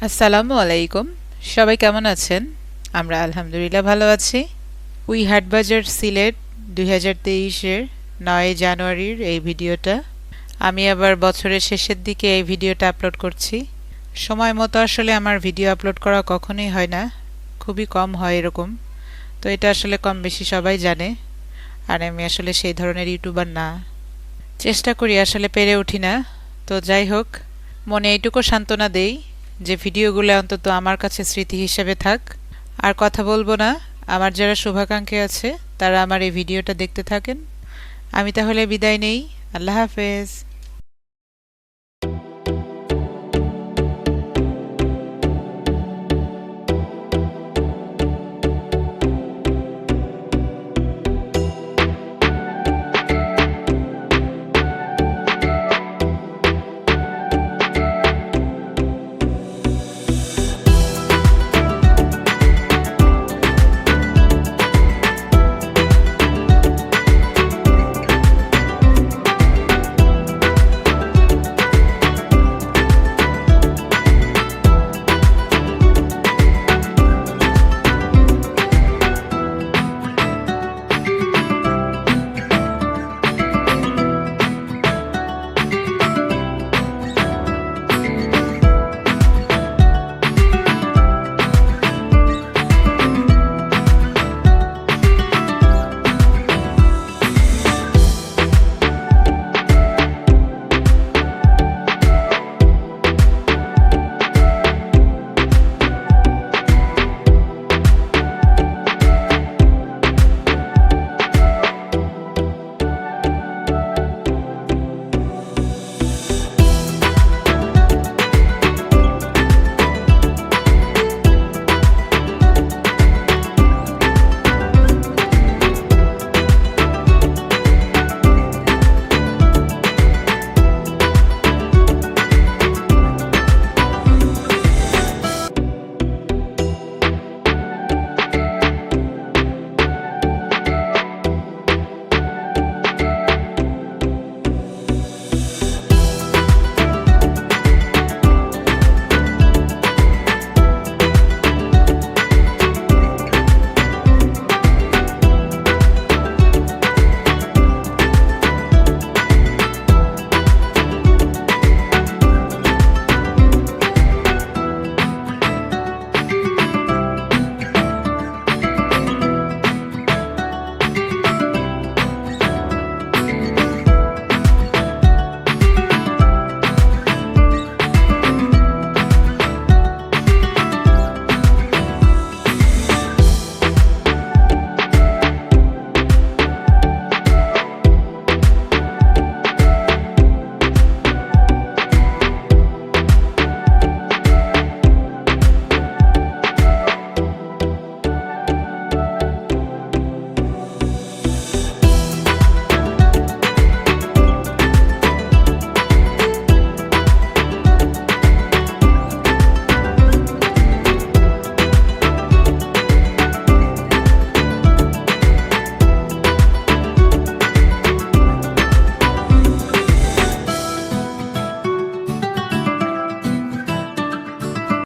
আসসালামু আলাইকুম। সবাই কেমন আছেন? আমরা আলহামদুলিল্লাহ ভালো আছি। হাটবাজার সিলেট 2023-এর 9 জানুয়ারির এই ভিডিওটা। আমি আবার বছরের শেষের দিকে এই ভিডিওটা আপলোড করছি। সময় মতো আসলে আমার ভিডিও আপলোড করা কখনোই হয় না, খুবই কম হয় এরকম। তো এটা আসলে কম বেশি সবাই জানে, আর আমি আসলে সেই ধরনের ইউটিউবার না। চেষ্টা করি, আসলে পেরে উঠি না। তো যাই হোক, মনে এইটুকু সান্ত্বনা দেই যে ভিডিওগুলো অন্তত আমার কাছে স্মৃতি হিসেবে থাক। আর কথা বলবো না, আমার যারা শুভাকাঙ্ক্ষী আছে তারা আমার এই ভিডিওটা দেখতে থাকেন। আমি তাহলে বিদায় নেই। আল্লাহ হাফেজ।